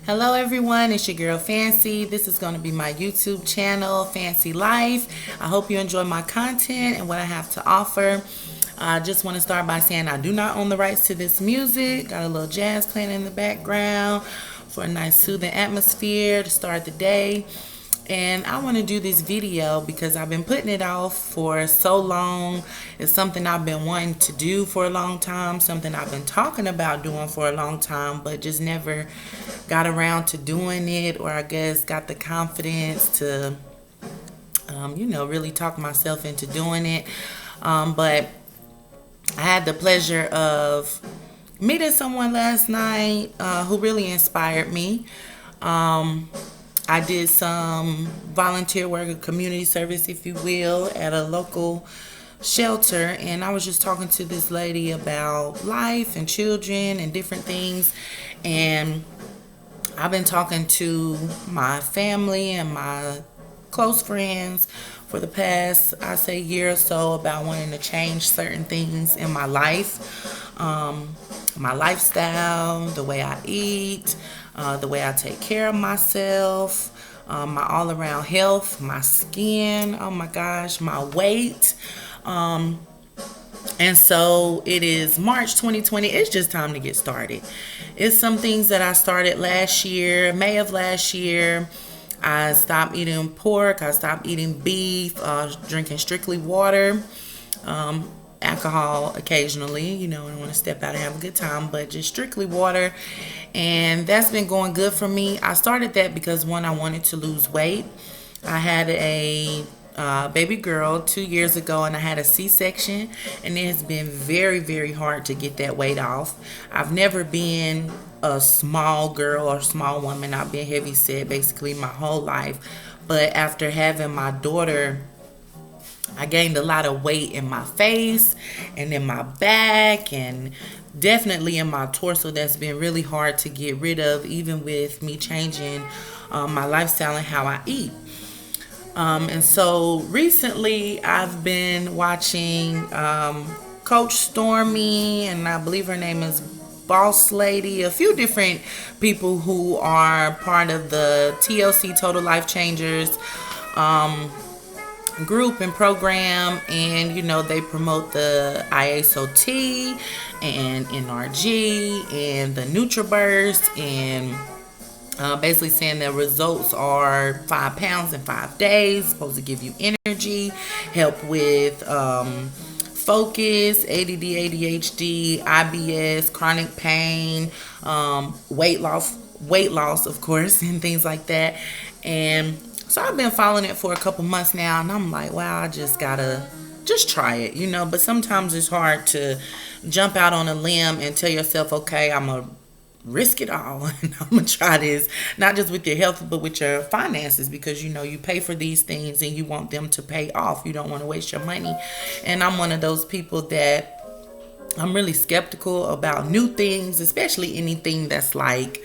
Hello everyone, it's your girl Fancy. This is going to be my YouTube channel, Fancy Life. I hope you enjoy my content and what I have to offer. I just want to start by saying I do not own the rights to this music. Got a little jazz playing in the background for a nice soothing atmosphere to start the day. And I want to do this video because I've been putting it off for so long. It's something I've been wanting to do for a long time, something I've been talking about doing for a long time, but just never got around to doing it, or I guess got the confidence to, really talk myself into doing it. But I had the pleasure of meeting someone last night who really inspired me. I did some volunteer work, or community service, if you will, at a local shelter, and I was just talking to this lady about life and children and different things. And I've been talking to my family and my close friends for the past, I say, year or so about wanting to change certain things in my life, my lifestyle, the way I eat, the way I take care of myself, my all-around health, my skin, oh my gosh, my weight. And so it is March 2020. It's just time to get started. It's some things that I started last year, May of last year. I stopped eating pork. I stopped eating beef, drinking strictly water, alcohol occasionally. I want to step out and have a good time, but just strictly water. And that's been going good for me. I started that because, one, I wanted to lose weight. I had a baby girl 2 years ago, and I had a C-section, and it has been very, very hard to get that weight off. I've never been a small girl or small woman. I've been heavy set basically my whole life, but after having my daughter, I gained a lot of weight in my face and in my back and definitely in my torso. That's been really hard to get rid of, even with me changing my lifestyle and how I eat. And so recently I've been watching Coach Stormy, and I believe her name is Boss Lady, a few different people who are part of the TLC Total Life Changers group and program. And they promote the Iaso Tea and NRG and the Nutraburst, and basically saying that results are 5 pounds in 5 days, supposed to give you energy, help with focus, ADD, ADHD, IBS, chronic pain, weight loss, of course, and things like that. And so I've been following it for a couple months now, and I'm like, wow, I just gotta try it, but sometimes it's hard to jump out on a limb and tell yourself, okay, I'm gonna risk it all and I'm gonna try this, not just with your health but with your finances, because you pay for these things and you want them to pay off. You don't want to waste your money. And I'm one of those people that I'm really skeptical about new things, especially anything that's like,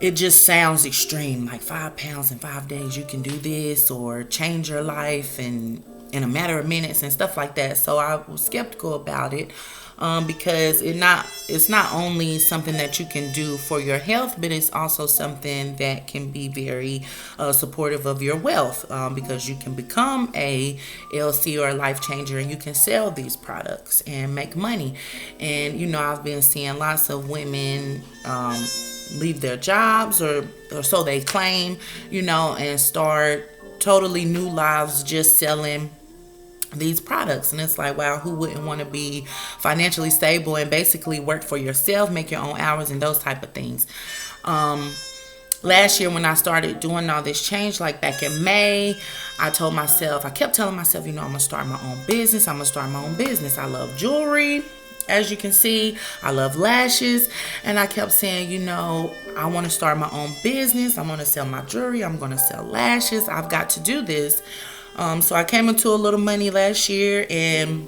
it just sounds extreme, like 5 pounds in 5 days, you can do this, or change your life in a matter of minutes and stuff like that. So I was skeptical about it. Because it's not only something that you can do for your health, but it's also something that can be very supportive of your wealth, because you can become a LC or a life changer, and you can sell these products and make money. And I've been seeing lots of women leave their jobs, or so they claim, and start totally new lives just selling these products. And it's like, wow, who wouldn't want to be financially stable and basically work for yourself, make your own hours and those type of things. Last year when I started doing all this change, like back in May, I kept telling myself, I'm gonna start my own business. I love jewelry, as you can see. I love lashes. And I kept saying, I want to start my own business. I'm going to sell my jewelry. I'm going to sell lashes. I've got to do this. So I came into a little money last year and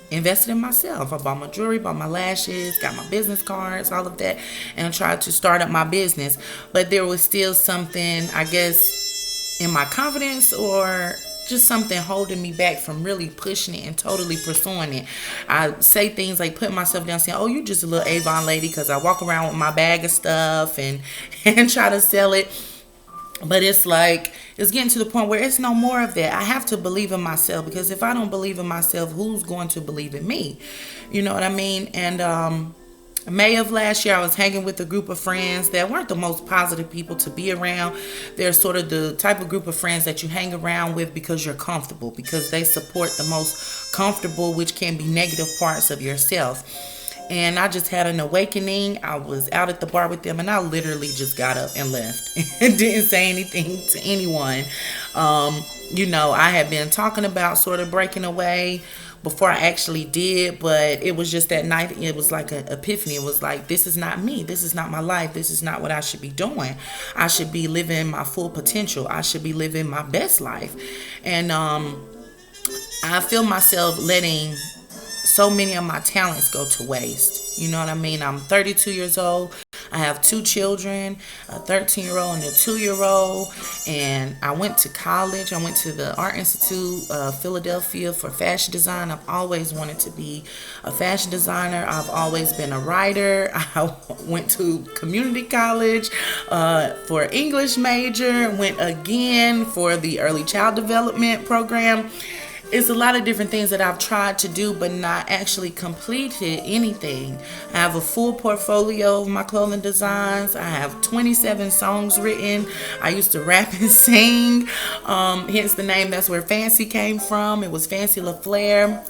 invested in myself. I bought my jewelry, bought my lashes, got my business cards, all of that, and tried to start up my business. But there was still something, I guess, in my confidence, or just something holding me back from really pushing it and totally pursuing it. I say things like putting myself down saying, oh, you just a little Avon lady, because I walk around with my bag of stuff and and try to sell it. But it's like, it's getting to the point where it's no more of that. I have to believe in myself, because if I don't believe in myself, who's going to believe in me? You know what I mean? And May of last year, I was hanging with a group of friends that weren't the most positive people to be around. They're sort of the type of group of friends that you hang around with because you're comfortable, because they support the most comfortable, which can be negative parts of yourself. And I just had an awakening. I was out at the bar with them, and I literally just got up and left and didn't say anything to anyone. I had been talking about sort of breaking away before I actually did, but it was just that night. It was like an epiphany. It was like, this is not me. This is not my life. This is not what I should be doing. I should be living my full potential. I should be living my best life. And I feel myself letting so many of my talents go to waste. You know what I mean? I'm 32 years old. I have 2 children, a 13-year-old and a 2-year-old. And I went to college. I went to the Art Institute of Philadelphia for fashion design. I've always wanted to be a fashion designer. I've always been a writer. I went to community college for English major. Went again for the early child development program. It's a lot of different things that I've tried to do, but not actually completed anything. I have a full portfolio of my clothing designs. I have 27 songs written. I used to rap and sing, hence the name. That's where Fancy came from. It was Fancy LaFleur.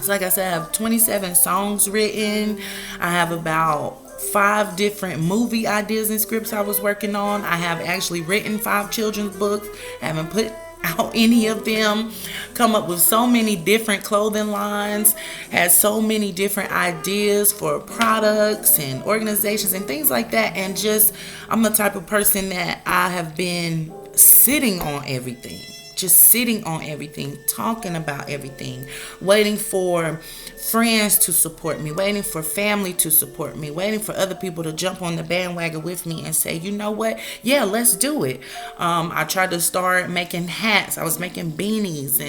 So like I said, I have 27 songs written. I have about 5 different movie ideas and scripts I was working on. I have actually written 5 children's books. I haven't put out any of them. Come up with so many different clothing lines, had so many different ideas for products and organizations and things like that. And just, I'm the type of person that I have been sitting on everything. Just sitting on everything, talking about everything, waiting for friends to support me, waiting for family to support me, waiting for other people to jump on the bandwagon with me and say, you know what? Yeah, let's do it. I tried to start making hats. I was making beanies,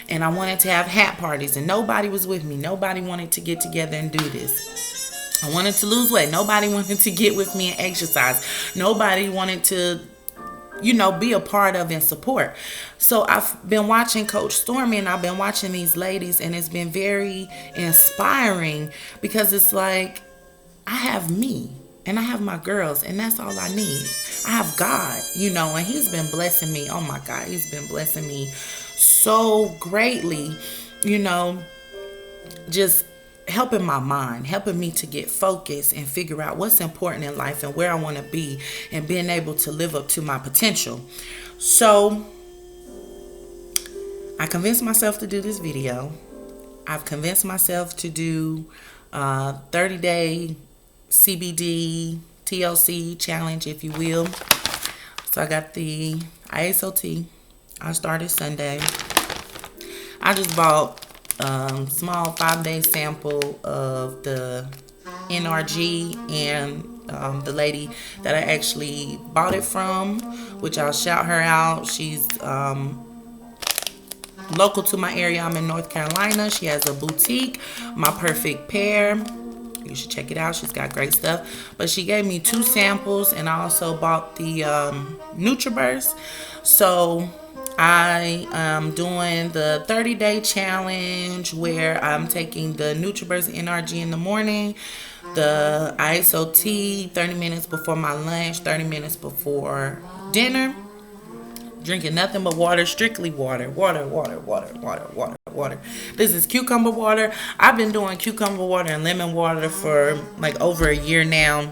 and I wanted to have hat parties, and nobody was with me. Nobody wanted to get together and do this. I wanted to lose weight. Nobody wanted to get with me and exercise. Nobody wanted to be a part of and support. So I've been watching Coach Stormy, and I've been watching these ladies, and it's been very inspiring, because it's like, I have me and I have my girls, and that's all I need. I have God, and he's been blessing me. Oh my God, he's been blessing me so greatly, just helping my mind, helping me to get focused and figure out what's important in life and where I want to be, and being able to live up to my potential. So I convinced myself to do this video. I've convinced myself to do 30-day CBD TLC challenge, if you will. So I got the Iaso Tea. I started Sunday. I just bought small 5-day sample of the NRG and the lady that I actually bought it from, which I'll shout her out. She's local to my area. I'm in North Carolina. She has a boutique, My Perfect Pair. You should check it out. She's got great stuff. But she gave me 2 samples, and I also bought the Nutraburst. So I am doing the 30-day challenge, where I'm taking the Nutraburst NRG in the morning, the Iaso Tea 30 minutes before my lunch, 30 minutes before dinner. Drinking nothing but water, strictly water. This is cucumber water. I've been doing cucumber water and lemon water for like over a year now.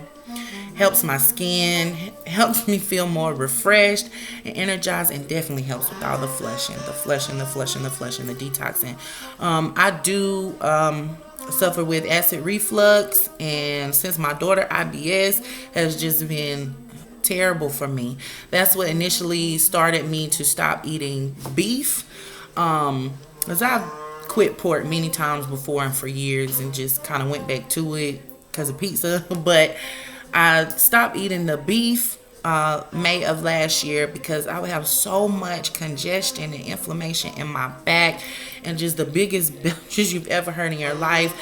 Helps my skin, helps me feel more refreshed and energized, and definitely helps with all the flushing, the detoxing. I do suffer with acid reflux, and since my daughter IBS has just been terrible for me. That's what initially started me to stop eating beef, because I've quit pork many times before and for years, and just kind of went back to it because of pizza. But I stopped eating the beef, May of last year, because I would have so much congestion and inflammation in my back and just the biggest belches you've ever heard in your life,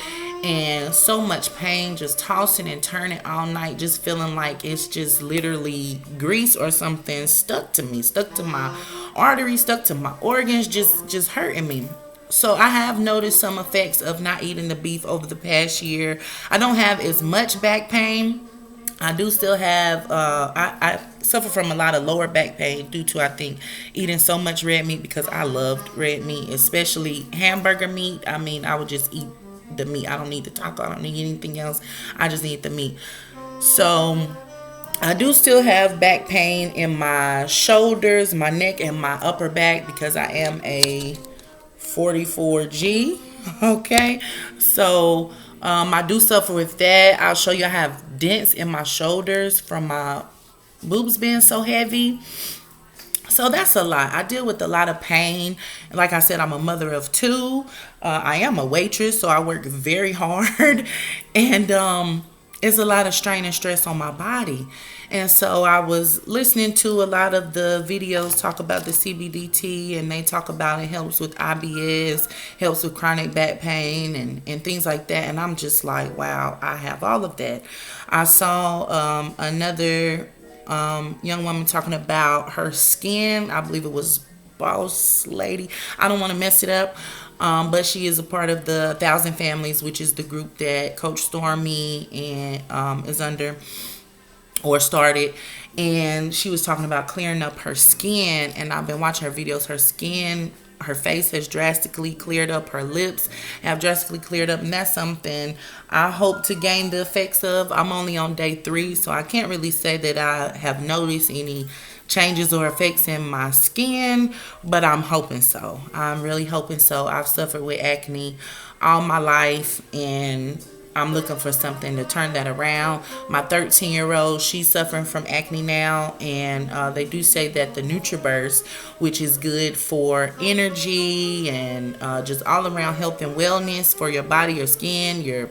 and so much pain, just tossing and turning all night, just feeling like it's just literally grease or something stuck to me, stuck to my arteries, stuck to my organs, just hurting me. So I have noticed some effects of not eating the beef over the past year. I don't have as much back pain. I do still have, I suffer from a lot of lower back pain due to, I think, eating so much red meat, because I loved red meat, especially hamburger meat. I mean, I would just eat the meat. I don't need the taco. I don't need anything else. I just need the meat. So I do still have back pain in my shoulders, my neck, and my upper back, because I am a 44G. Okay. So I do suffer with that. I'll show you. I have dents in my shoulders from my boobs being so heavy. So that's a lot. I deal with a lot of pain. And like I said, I'm a mother of two. I am a waitress, so I work very hard. And it's a lot of strain and stress on my body. And so I was listening to a lot of the videos talk about the CBD tea, and they talk about it helps with IBS, helps with chronic back pain, and things like that. And I'm just like, wow, I have all of that. I saw another young woman talking about her skin. I believe it was Boss Lady. I don't want to mess it up. But she is a part of the 1,000 Families, which is the group that Coach Stormy and is under, or started. And she was talking about clearing up her skin, and I've been watching her videos. Her skin, her face has drastically cleared up. Her lips have drastically cleared up, and that's something I hope to gain the effects of. I'm only on day 3, so I can't really say that I have noticed any changes or effects in my skin, but I'm hoping so. I'm really hoping so. I've suffered with acne all my life, and I'm looking for something to turn that around. My 13-year-old, she's suffering from acne now, and they do say that the Nutraburst, which is good for energy and just all around health and wellness for your body, your skin, your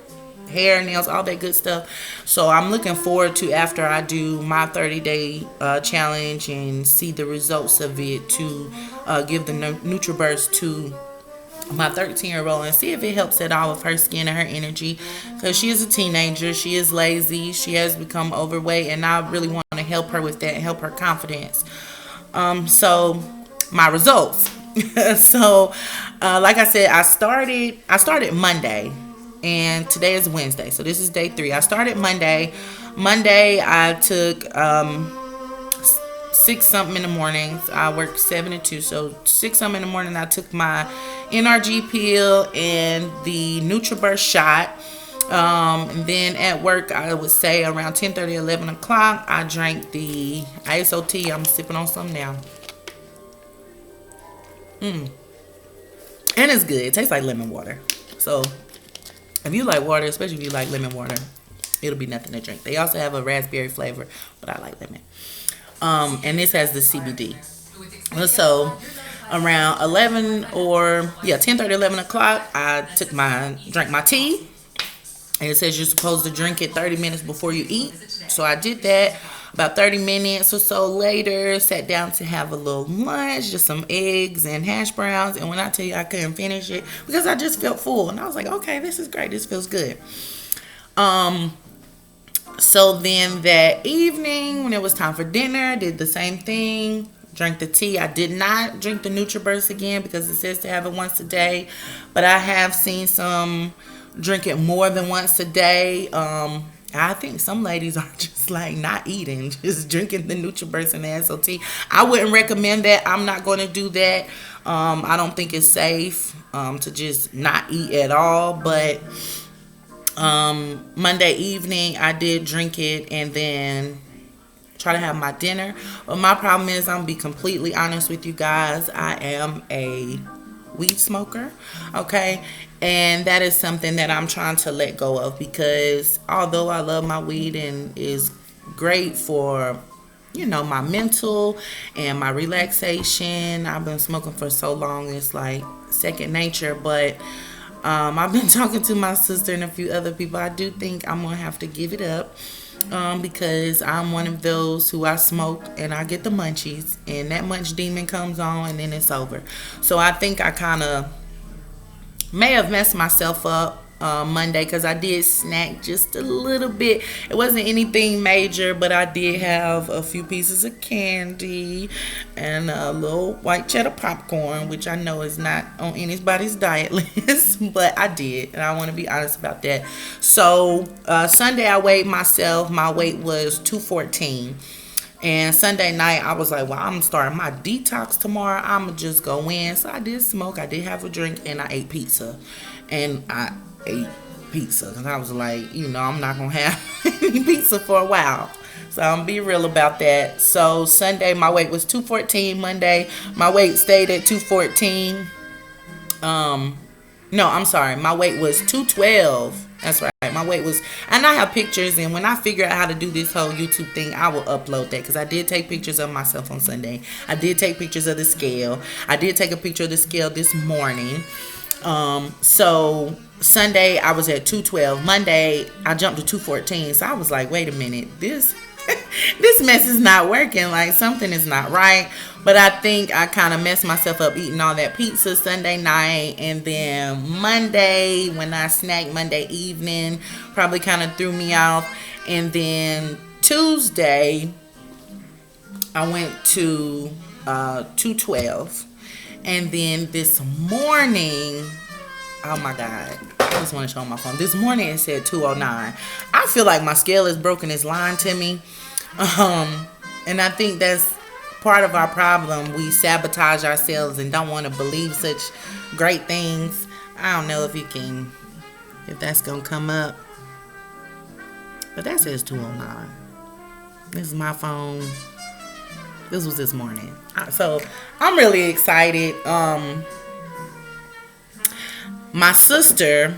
hair, nails, all that good stuff. So I'm looking forward to, after I do my 30-day challenge and see the results of it, to give the Nutraburst to my 13-year-old and see if it helps at all with her skin and her energy, because she is a teenager. She is lazy. She has become overweight, and I really want to help her with that, help her confidence. So my results. So like I said, I started Monday, and today is Wednesday, so this is day 3. I started Monday. I took 6 something in the mornings. I work 7 to 2, so 6 something in the morning I took my NRG pill and the Nutraburst shot. And then at work, I would say around 10:30, 11 o'clock, I drank the Iaso tea. I'm sipping on some now. And it's good. It tastes like lemon water. So if you like water, especially if you like lemon water, it'll be nothing to drink. They also have a raspberry flavor, but I like lemon. And this has the CBD. So around 10:30, 11 o'clock, I drank my tea. And it says you're supposed to drink it 30 minutes before you eat. So I did that. About 30 minutes or so later, sat down to have a little lunch, just some eggs and hash browns. And when I tell you I couldn't finish it, because I just felt full. And I was like, okay, this is great. This feels good. So then that evening, when it was time for dinner, I did the same thing. Drank the tea. I did not drink the Nutraburst again, because it says to have it once a day. But I have seen some drink it more than once a day. I think some ladies are just like not eating, just drinking the Nutraburst and the Iaso tea. I wouldn't recommend that. I'm not going to do that. I don't think it's safe to just not eat at all. But Monday evening, I did drink it and then try to have my dinner. But my problem is, I'm going to be completely honest with you guys, I am a weed smoker, okay? And that is something that I'm trying to let go of, because although I love my weed and is great for, my mental and my relaxation, I've been smoking for so long, it's like second nature. But I've been talking to my sister and a few other people. I do think I'm going to have to give it up. because I'm one of those who I smoke and I get the munchies, and that munch demon comes on and then it's over. So I think I kind of may have messed myself up Monday because I did snack just a little bit. It wasn't anything major, but I did have a few pieces of candy and a little white cheddar popcorn, which I know is not on anybody's diet list, but I did, and I want to be honest about that. So Sunday I weighed myself. My weight was 214. And Sunday night, I was like, well, I'm starting my detox tomorrow. I'm going to just go in. So I did smoke. I did have a drink. And I ate pizza. And I ate pizza. Because I was like, I'm not going to have any pizza for a while. So I'm going to be real about that. So Sunday, my weight was 214. Monday, my weight stayed at 214. No, I'm sorry. My weight was 212. That's right. My weight was, and I have pictures, and when I figure out how to do this whole YouTube thing, I will upload that, because I did take pictures of myself on Sunday. I did take pictures of the scale. I did take a picture of the scale this morning. So Sunday I was at 212. Monday I jumped to 214. So I was like, wait a minute, this this mess is not working. Like, something is not right. But I think I kind of messed myself up eating all that pizza Sunday night. And then Monday, when I snacked Monday evening, probably kind of threw me off. And then Tuesday, I went to 212. And then this morning, oh my God, I just want to show my phone. This morning it said 209. I feel like my scale is broken. It's lying to me. And I think that's part of our problem. We sabotage ourselves and don't want to believe such great things. I don't know if that's going to come up. But that says 209. This is my phone. This was this morning. So I'm really excited. My sister,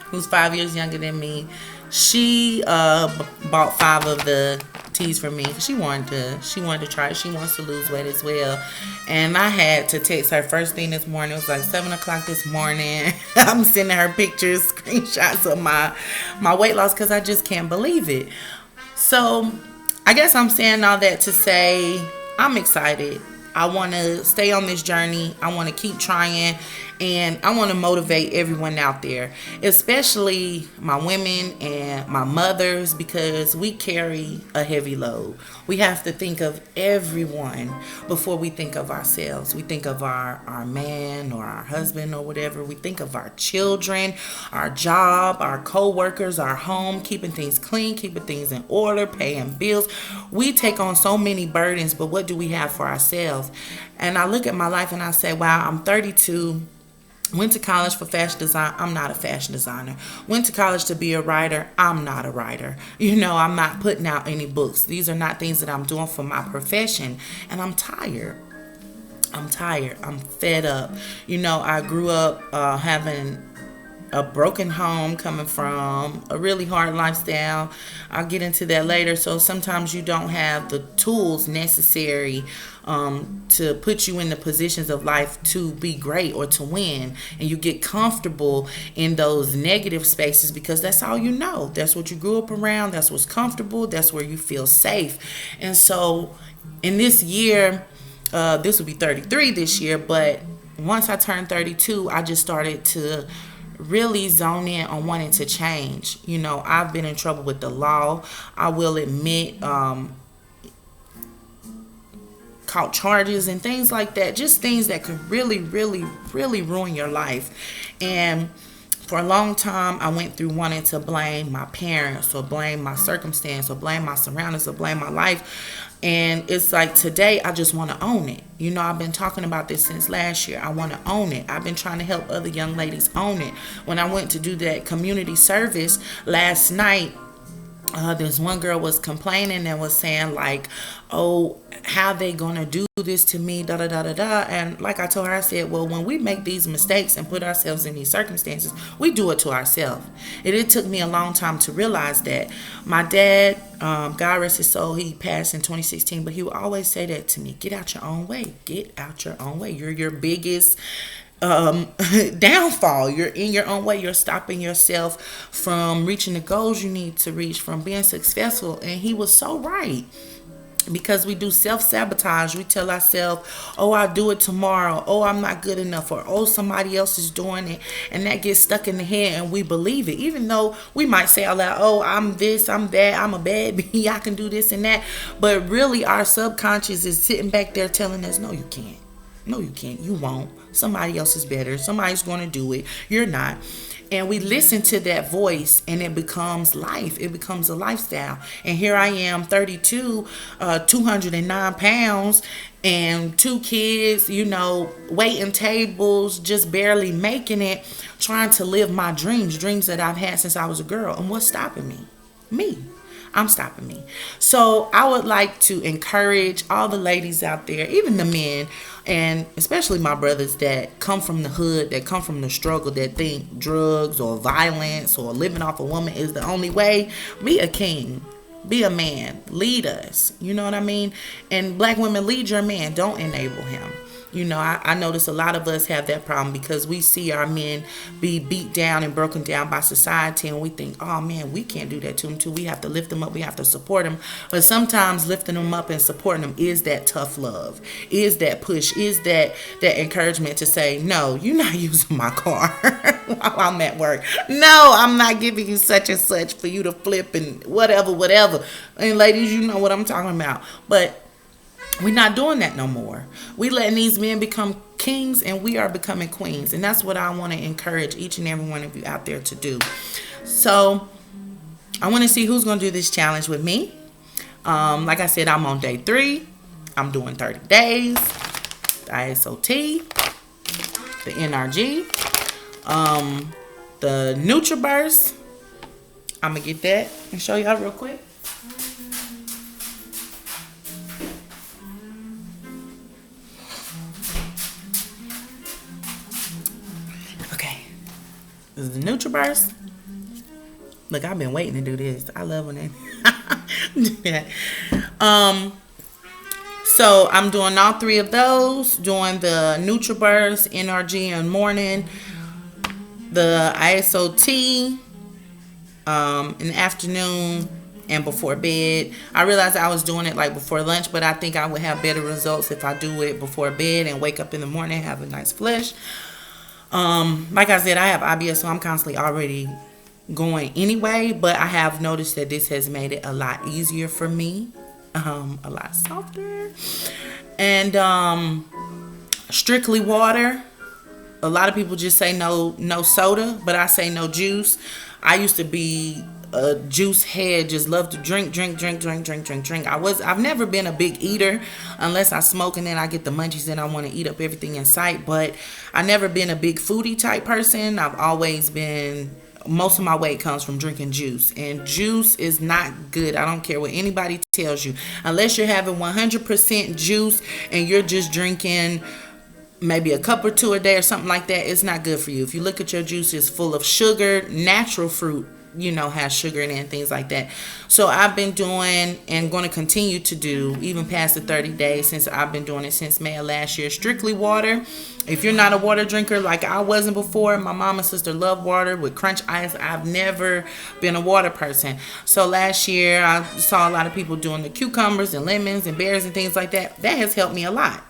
who's 5 years younger than me, she bought 5 of the teas for me. She wanted to try it. She wants to lose weight as well. And I had to text her first thing this morning. It was like 7 o'clock this morning. I'm sending her pictures, screenshots of my weight loss, because I just can't believe it. So I guess I'm saying all that to say I'm excited. I want to stay on this journey. I want to keep trying, and I want to motivate everyone out there, especially my women and my mothers, because we carry a heavy load. We have to think of everyone before we think of ourselves. We think of our man or our husband or whatever. We think of our children, our job, our co-workers, our home, keeping things clean, keeping things in order, paying bills. We take on so many burdens, but what do we have for ourselves? And I look at my life and I say, wow, I'm 32. Went to college for fashion design. I'm not a fashion designer. Went to college to be a writer. I'm not a writer. I'm not putting out any books. These are not things that I'm doing for my profession. And I'm tired. I'm fed up. I grew up having a broken home, coming from a really hard lifestyle. I'll get into that later. So sometimes you don't have the tools necessary to put you in the positions of life to be great or to win, and you get comfortable in those negative spaces because that's all you know. That's what you grew up around. That's what's comfortable. That's where you feel safe. And so in this year, this will be 33 this year, but once I turned 32, I just started to really zone in on wanting to change. I've been in trouble with the law. I will admit, caught charges and things like that. Just things that could really, really, really ruin your life. And for a long time, I went through wanting to blame my parents or blame my circumstance or blame my surroundings or blame my life. And it's like today, I just want to own it. I've been talking about this since last year. I want to own it. I've been trying to help other young ladies own it. When I went to do that community service last night, this one girl was complaining and was saying like, oh, how they gonna do this to me, da da da da da. And like I told her, I said, well, when we make these mistakes and put ourselves in these circumstances, we do it to ourselves. It took me a long time to realize that. My dad, God rest his soul, he passed in 2016, but he would always say that to me: get out your own way. Get out your own way. You're your biggest downfall. You're in your own way. You're stopping yourself from reaching the goals you need to reach, from being successful. And he was so right, because we do self-sabotage. We tell ourselves, oh, I'll do it tomorrow, oh, I'm not good enough, or oh, somebody else is doing it, and that gets stuck in the head and we believe it, even though we might say out loud, oh, I'm this, I'm that, I'm a bad bee, I can do this and that. But really our subconscious is sitting back there telling us, no, you can't, no, you can't, you won't, somebody else is better, somebody's going to do it, you're not. And we listen to that voice and it becomes life. It becomes a lifestyle. And here I am, 32, 209 pounds, and 2 kids, waiting tables, just barely making it, trying to live my dreams that I've had since I was a girl. And what's stopping me? Me. I'm stopping me. So I would like to encourage all the ladies out there, even the men, and especially my brothers that come from the hood, that come from the struggle, that think drugs or violence or living off a woman is the only way. Be a king. Be a man. Lead us. You know what I mean? And black women, lead your man. Don't enable him. I notice a lot of us have that problem because we see our men be beat down and broken down by society, and we think, oh man, we can't do that to them too. We have to lift them up. We have to support them. But sometimes lifting them up and supporting them is that tough love, is that push, is that encouragement to say, no, you're not using my car while I'm at work. No, I'm not giving you such and such for you to flip and whatever. And ladies, you know what I'm talking about. But we're not doing that no more. We letting these men become kings and we are becoming queens. And that's what I want to encourage each and every one of you out there to do. So I want to see who's going to do this challenge with me. Like I said, I'm on day 3. I'm doing 30 days. The Iaso Tea. The NRG. The Nutraburst. I'm going to get that and show y'all real quick. This is the Nutraburst. Look, I've been waiting to do this. I love when they do that. So I'm doing all 3 of those. Doing the Nutraburst, NRG in the morning, the Iaso Tea in the afternoon, and before bed. I realized I was doing it like before lunch, but I think I would have better results if I do it before bed and wake up in the morning, have a nice flush. Like I said, I have IBS, so I'm constantly already going anyway, but I have noticed that this has made it a lot easier for me, a lot softer. And strictly water. A lot of people just say no soda, but I say no juice. I used to be a juice head, just love to drink. I've never been a big eater unless I smoke and then I get the munchies and I want to eat up everything in sight, but I've never been a big foodie type person. I've always been, most of my weight comes from drinking juice, and juice is not good. I don't care what anybody tells you, unless you're having 100% juice and you're just drinking maybe a cup or 2 a day or something like that. It's not good for you. If you look at your juice, it's full of sugar. Natural fruit has sugar in it and things like that. So I've been doing and going to continue to do, even past the 30 days, since I've been doing it since May of last year, strictly water. If you're not a water drinker like I wasn't before, my mom and sister love water with crunch ice. I've never been a water person. So last year I saw a lot of people doing the cucumbers and lemons and berries and things like that. That has helped me a lot.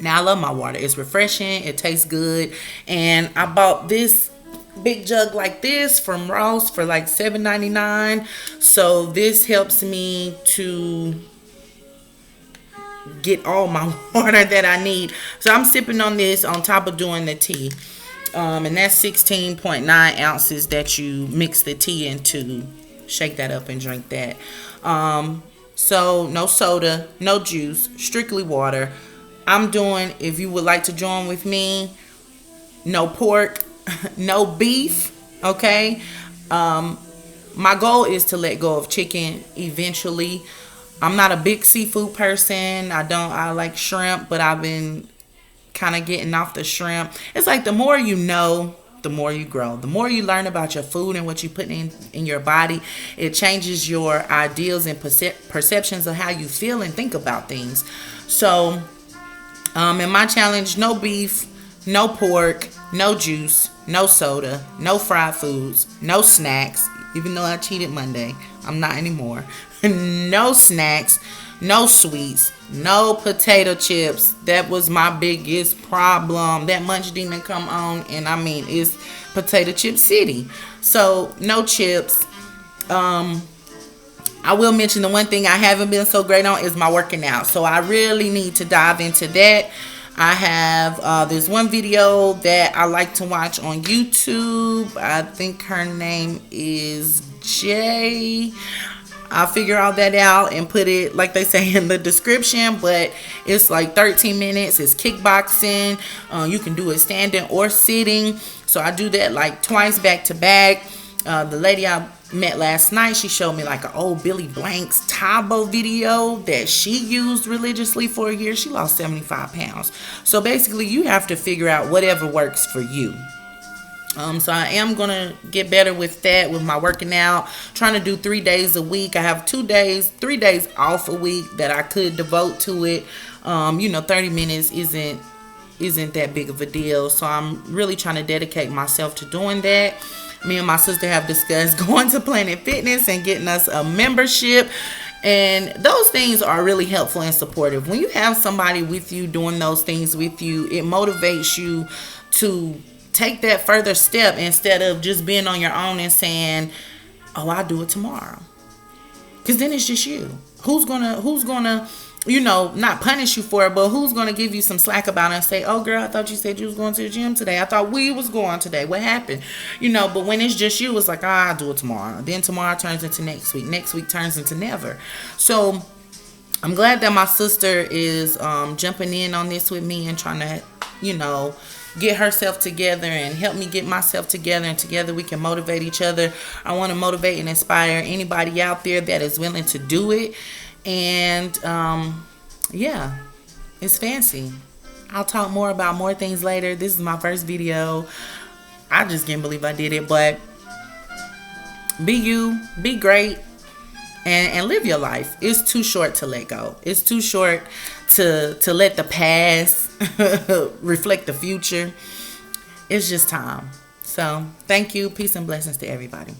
Now I love my water. It's refreshing. It tastes good. And I bought this big jug like this from Ross for like $7.99. So this helps me to get all my water that I need. So I'm sipping on this on top of doing the tea. And that's 16.9 ounces that you mix the tea into. Shake that up and drink that. So no soda, no juice, strictly water. I'm doing, if you would like to join with me, no pork, no beef, okay? My goal is to let go of chicken eventually. I'm not a big seafood person. I like shrimp, but I've been kind of getting off the shrimp. It's like the more you know, the more you grow. The more you learn about your food and what you put in your body, it changes your ideals and perceptions of how you feel and think about things. So, in my challenge, no beef, no pork, no juice, no soda, no fried foods, no snacks. Even though I cheated Monday, I'm not anymore. No snacks, no sweets, no potato chips. That was my biggest problem. That munch demon come on, and I mean, it's potato chip city. So no chips. I will mention the one thing I haven't been so great on is my working out. So I really need to dive into that. I have this one video that I like to watch on YouTube. I think her name is Jay. I'll figure all that out and put it, like they say, in the description. But it's like 13 minutes. It's kickboxing. You can do it standing or sitting. So I do that like twice back to back. The lady I met last night, she showed me like an old Billy Blanks Tabo video that she used religiously for a year. She lost 75 pounds. So basically, you have to figure out whatever works for you. So I am going to get better with that, with my working out, trying to do 3 days a week. I have 3 days off a week that I could devote to it. 30 minutes isn't that big of a deal. So I'm really trying to dedicate myself to doing that. Me and my sister have discussed going to Planet Fitness and getting us a membership. And those things are really helpful and supportive. When you have somebody with you doing those things with you, it motivates you to take that further step instead of just being on your own and saying, oh, I'll do it tomorrow. Because then it's just you. Who's gonna not punish you for it, but who's gonna give you some slack about it and say, oh girl, I thought you said you was going to the gym today. I thought we was going today. What happened? But when it's just you, it's like, I'll do it tomorrow. Then tomorrow turns into next week. Next week turns into never. So I'm glad that my sister is jumping in on this with me and trying to, get herself together and help me get myself together, and together we can motivate each other. I want to motivate and inspire anybody out there that is willing to do it. And it's fancy. I'll talk more about more things later. This is my first video. I just can't believe I did it. But be you, be great, and live your life. It's too short to let go. It's too short to let the past reflect the future. It's just time. So thank you. Peace and blessings to everybody.